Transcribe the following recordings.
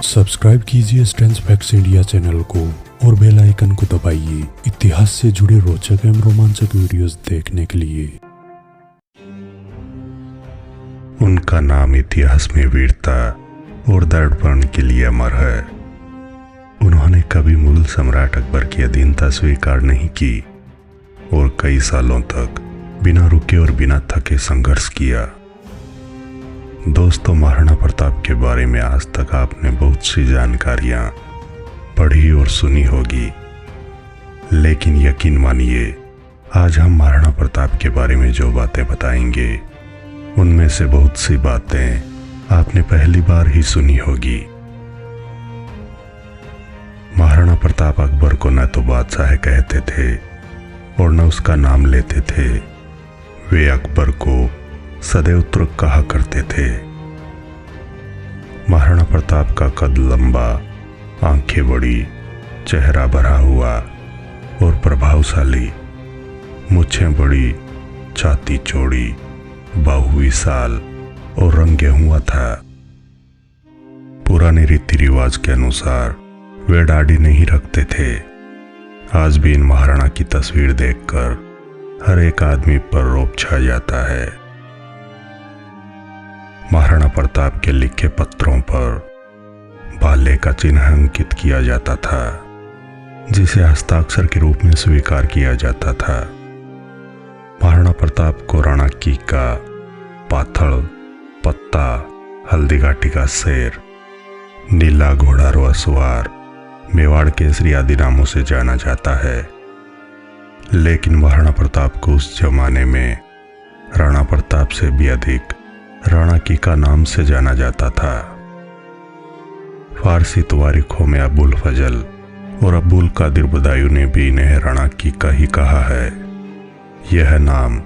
Subscribe कीजिए strength facts India channel को और बेल आइकन को दबाइए इतिहास से जुड़े रोचक एवं रोमांचक वीडियोस देखने के लिए। उनका नाम इतिहास में वीरता और दृढ़पण के लिए अमर है। उन्होंने कभी मुगल सम्राट अकबर की अधीनता स्वीकार नहीं की और कई सालों तक बिना रुके और बिना थके संघर्ष किया। दोस्तों, महाराणा प्रताप के बारे में आज तक आपने बहुत सी जानकारियां पढ़ी और सुनी होगी, लेकिन यकीन मानिए आज हम महाराणा प्रताप के बारे में जो बातें बताएंगे उनमें से बहुत सी बातें आपने पहली बार ही सुनी होगी। महाराणा प्रताप अकबर को न तो बादशाह कहते थे और न उसका नाम लेते थे। वे अकबर को सदैव तुर्क कहा करते थे। महाराणा प्रताप का कद लंबा, आंखें बड़ी, चेहरा भरा हुआ और प्रभावशाली, मूछें बड़ी, छाती चौड़ी, बाहु विशाल और रंग गेहुआ था। पुराने रीति रिवाज के अनुसार वे दाढ़ी नहीं रखते थे। आज भी इन महाराणा की तस्वीर देखकर हर एक आदमी पर रौब छा जाता है। महाराणा प्रताप के लिखे पत्रों पर भाले का चिन्ह अंकित किया जाता था, जिसे हस्ताक्षर के रूप में स्वीकार किया जाता था। महाराणा प्रताप को राणा कीका, पाथड़, पत्ता, हल्दी घाटी का शेर, नीला घोड़ा रो सवार, मेवाड़ केसरी आदि नामों से जाना जाता है। लेकिन महाराणा प्रताप को उस जमाने में राणा प्रताप से भी अधिक राणा कीका नाम से जाना जाता था। फारसी तवारीखों में अबुल फजल और अबुल कादिर बदायूं ने भी इन्हें राणा कीका ही कहा है। यह नाम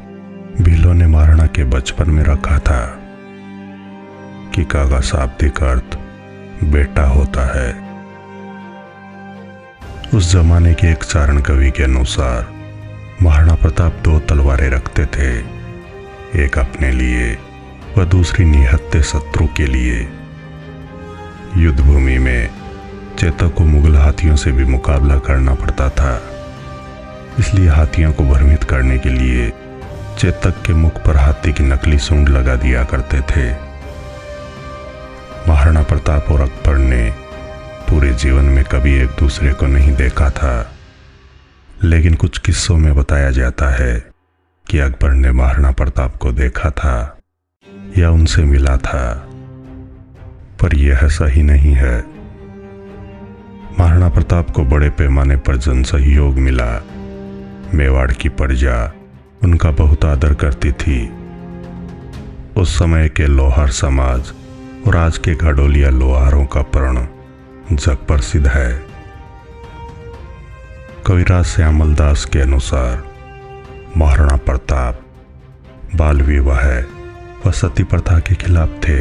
भीलों ने महाराणा के बचपन में रखा था। कीका का शाब्दिक अर्थ बेटा होता है। उस जमाने के एक चारण कवि के अनुसार महाराणा प्रताप दो तलवारें रखते थे, एक अपने लिए व दूसरी निहत्थे शत्रु के लिए। युद्ध भूमि में चेतक को मुगल हाथियों से भी मुकाबला करना पड़ता था, इसलिए हाथियों को भ्रमित करने के लिए चेतक के मुख पर हाथी की नकली सूंड लगा दिया करते थे। महाराणा प्रताप और अकबर ने पूरे जीवन में कभी एक दूसरे को नहीं देखा था, लेकिन कुछ किस्सों में बताया जाता है कि अकबर ने महाराणा प्रताप को देखा था या उनसे मिला था, पर यह सही नहीं है। महाराणा प्रताप को बड़े पैमाने पर जन सहयोग मिला। मेवाड़ की प्रजा उनका बहुत आदर करती थी। उस समय के लोहार समाज और आज के घड़ोलिया लोहारों का प्रण जग प्रसिद्ध है। कविराज श्यामल दास के अनुसार महाराणा प्रताप बाल विवाह व सती प्रथा के खिलाफ थे।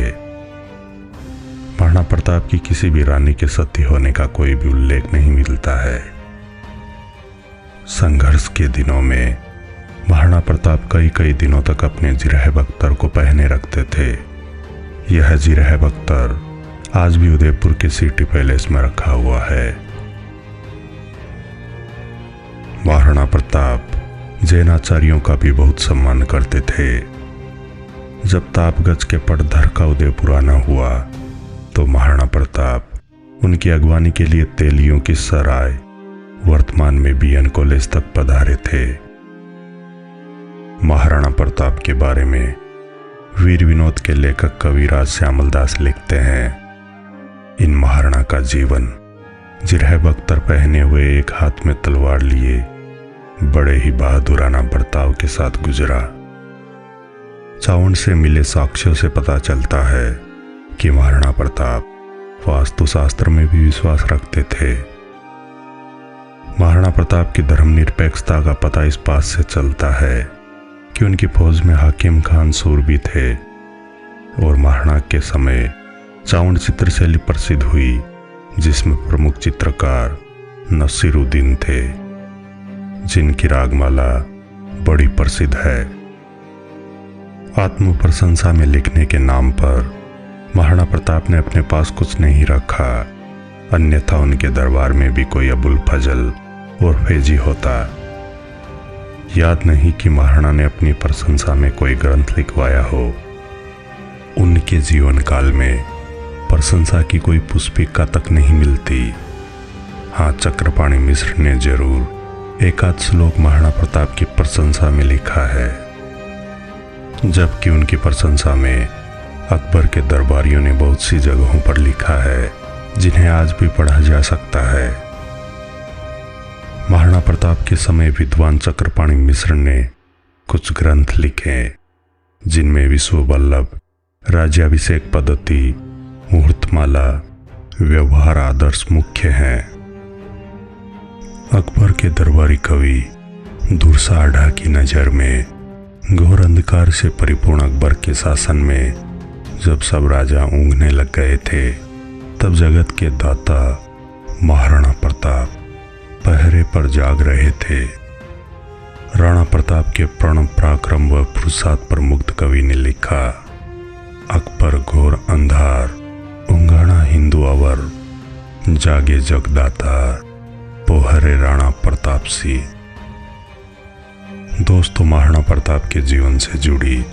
महाराणा प्रताप की किसी भी रानी के सती होने का कोई भी उल्लेख नहीं मिलता है। संघर्ष के दिनों में महाराणा प्रताप कई दिनों तक अपने जिरह बख्तर को पहने रखते थे। यह जिरह बख्तर आज भी उदयपुर के सिटी पैलेस में रखा हुआ है। महाराणा प्रताप जैनाचार्यों का भी बहुत सम्मान करते थे। जब तापगज के पटधर का उदयपुर आना हुआ तो महाराणा प्रताप उनकी अगवानी के लिए तेलियों की सराय वर्तमान में बीएन कॉलेज तक पधारे थे। महाराणा प्रताप के बारे में वीर विनोद के लेखक कविराज श्यामल दास लिखते हैं, इन महाराणा का जीवन जिरह बख्तर पहने हुए एक हाथ में तलवार लिए बड़े ही बहादुराना बर्ताव के साथ गुजरा। चावण से मिले साक्ष्यों से पता चलता है कि महाराणा प्रताप वास्तुशास्त्र में भी विश्वास रखते थे। महाराणा प्रताप की धर्मनिरपेक्षता का पता इस बात से चलता है कि उनकी फौज में हाकिम खान सूरबी थे और महाराणा के समय चावण चित्रशैली प्रसिद्ध हुई, जिसमें प्रमुख चित्रकार नसीरुद्दीन थे, जिनकी रागमाला बड़ी प्रसिद्ध है। आत्म प्रशंसा में लिखने के नाम पर महाराणा प्रताप ने अपने पास कुछ नहीं रखा, अन्यथा उनके दरबार में भी कोई अबुल फजल और फैजी होता। याद नहीं कि महाराणा ने अपनी प्रशंसा में कोई ग्रंथ लिखवाया हो। उनके जीवन काल में प्रशंसा की कोई पुस्तिका तक नहीं मिलती। हाँ, चक्रपाणि मिश्र ने जरूर एकाध श्लोक महाराणा प्रताप की प्रशंसा में लिखा है, जबकि उनकी प्रशंसा में अकबर के दरबारियों ने बहुत सी जगहों पर लिखा है जिन्हें आज भी पढ़ा जा सकता है। महाराणा प्रताप के समय विद्वान चक्रपाणि मिश्र ने कुछ ग्रंथ लिखे जिनमें विश्ववल्लभ, राज्याभिषेक पद्धति, मुहूर्तमाला, व्यवहार आदर्श मुख्य हैं। अकबर के दरबारी कवि दुर्सा आढ़ा की नज़र में घोर अंधकार से परिपूर्ण अकबर के शासन में जब सब राजा ऊँघने लग गए थे, तब जगत के दाता महाराणा प्रताप पहरे पर जाग रहे थे। राणा प्रताप के प्रणव पराक्रम व पुरुषार्थ पर मुग्ध कवि ने लिखा, अकबर घोर अंधार, ऊँघाना हिंदू अवर, जागे जगदातार, पोहरे राणा प्रताप सी। दोस्तों, महाराणा प्रताप के जीवन से जुड़ी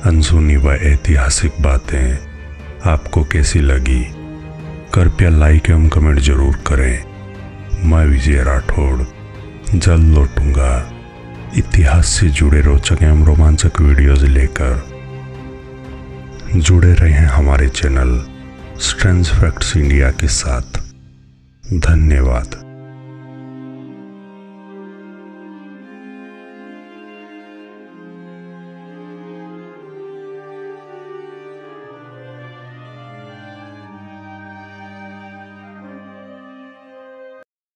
अनसुनी व ऐतिहासिक बातें आपको कैसी लगी? कृपया लाइक एवं कमेंट जरूर करें। मैं विजय राठौड़ जल्द लौटूंगा इतिहास से जुड़े रोचक एवं रोमांचक वीडियोज लेकर। जुड़े रहें हमारे चैनल स्ट्रेंज फैक्ट्स इंडिया के साथ। धन्यवाद।